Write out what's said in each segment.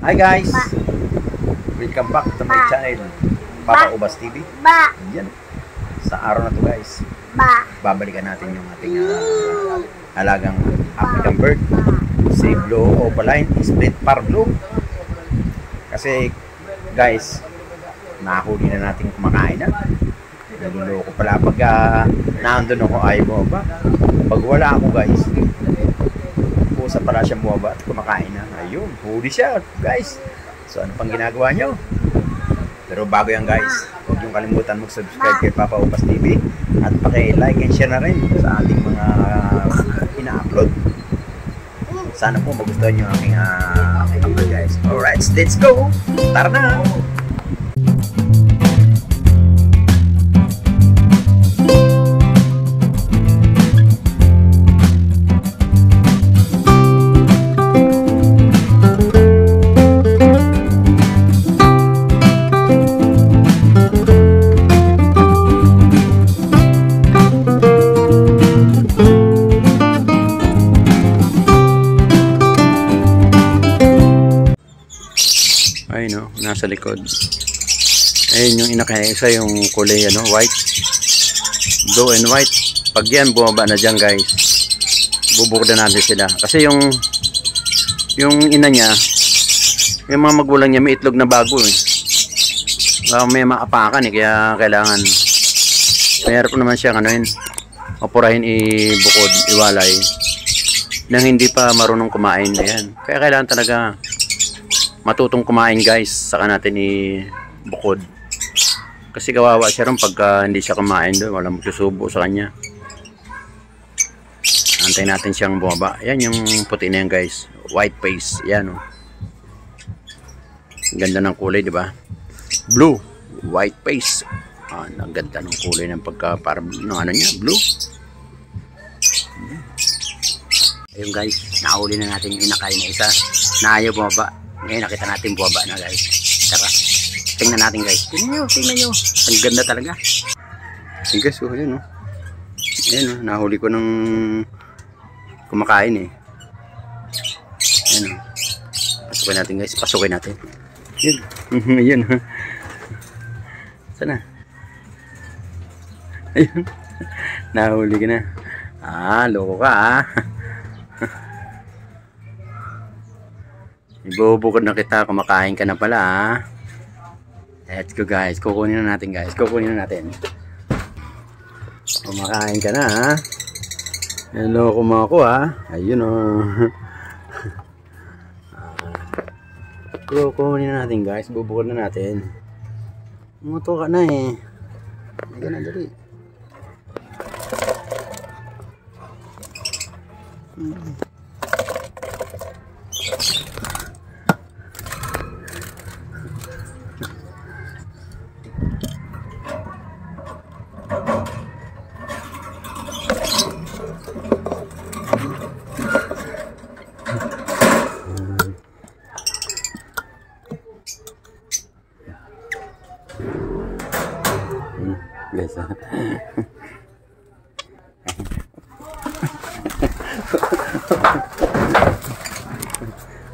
Hi guys! Welcome back to my channel, Papa Ubas TV. Yan. Sa araw na to guys, babalikan natin yung ating alagang African bird, si Blue Opaline Split Parblu. Kasi guys, nahuli na natin kumakain na. Naluloko pala pag naandun ako, ayaw mo ba? Pag wala ako guys, pusa pala siya bumaba at kumakain na. Ayun, huli siya guys. So ano pang ginagawa nyo? Pero bago yan guys, huwag yung kalimutan mag-subscribe kay Papa Ubas TV at paki-like and share na rin sa ating mga ina-upload. Sana po magustuhan nyo ang aking upload guys. Alright, let's go! Tara na! Ay no, nasa likod. Ayun yung inakaysa, yung kulay white, blue and white. Pag yan bumaba na dyan guys, bubukdan natin sila. Kasi yung ina niya, yung mga magulang niya may itlog na bago may maapakan kaya kailangan mayroon po naman siyang opurahin, ibukod, iwalay nang hindi pa marunong kumain. Ayan. Kaya kailangan talaga matutong kumain guys, saka natin ibukod. Kasi kawawa siya rin pagka hindi siya kumain doon, walang magsusubo sa kanya. Antayin natin siyang bumaba. Ayan yung puti na yan guys, white face. Ayan ganda ng kulay, di ba? Blue, white face. Ang ganda ng kulay ng pagka parang niya, blue. Ayun guys, nahuli na natin yung inakay na isa na ayaw bumaba. Ngayon nakita natin buwaba na guys. Tara, tingnan natin guys. Tingnan nyo. Ang ganda talaga. Ayun guys, yun Ayun nahuli ko ng kumakain Ayun pasukin natin guys, pasukin natin. Yun. Ayun. Sana. Ayun. Nahuli ka na. Loko ka ibubukod na kita, kumakain ka na pala Let's go guys, kukunin na natin guys, kumakain ka na hello kuma ako ayun kukunin na natin guys, bubukod na natin. Umuto ka na ganun dali. Guys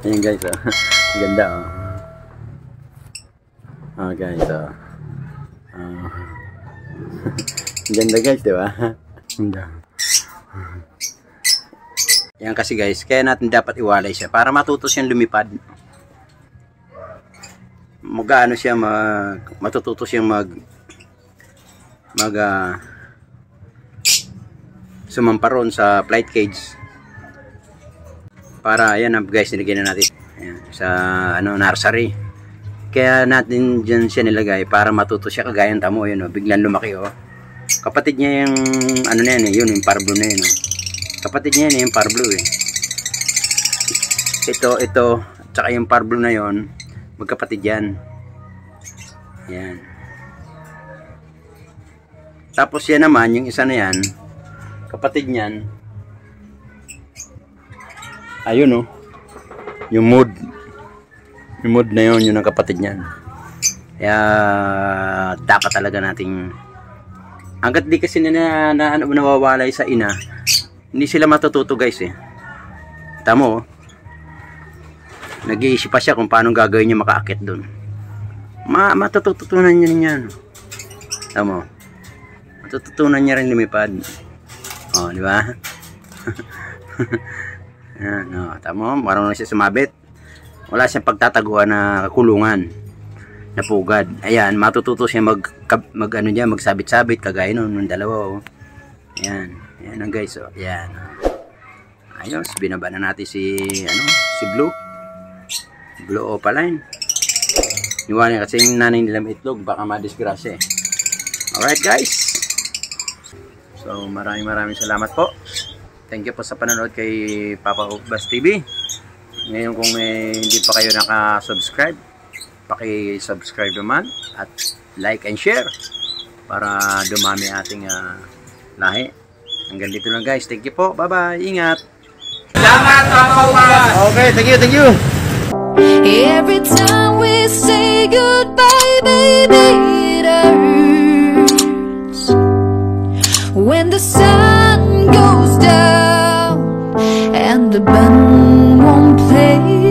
ayun guys ganda guys ganda guys, diba? Yan kasi guys, kaya natin dapat iwalay siya para matuto siyang lumipad. Mag-ano siya, matututo siyang sumamparon sa flight cage. Para ayan guys, nilagyan na natin sa nursery. Kaya natin dyan siya nilagay para matuto siya kagaya ng tamo. Biglang lumaki kapatid niya yung na yan yun yung parblu na yun kapatid niya yan yung parblu ito at saka yung parblu na yun magkapatid yan. Yan. Tapos yan naman, yung isa na yan, kapatid niyan, ayun yung mood na yun, yun ang kapatid niyan. Kaya dapat talaga nating, hanggat di kasi nawawalay sa ina, hindi sila matututo guys Tamo Nag-iisip pa siya kung paano gagawin niya makaakit doon. Matututunan niya niyan. Tama. Matututunan niya rin lumipad. Oh, di ba? Yan, oh, tama. Marunong na siya sumabit. Wala siyang pagtataguan na kulungan. Na pugad. Ayan, matututo siya magsabit-sabit kagaya nun dalawa. Oh. Ayan. Ayan ang guys. Oh. Ayan. Ayos, binaba na natin si Blue. Blue opaline. Iwanan kasi yung nanay nilang itlog, baka madisgrasya eh. Alright guys. So maraming salamat po. Thank you po sa panonood kay Papa Ubas TV. Ngayon kung hindi pa kayo naka-subscribe, paki-subscribe naman at like and share para dumami ating lahi. Hanggang dito lang guys. Thank you po. Bye-bye. Ingat. Salamat Papa Ubas. Okay, thank you. Every time we say goodbye, baby, it hurts. When the sun goes down and the band won't play.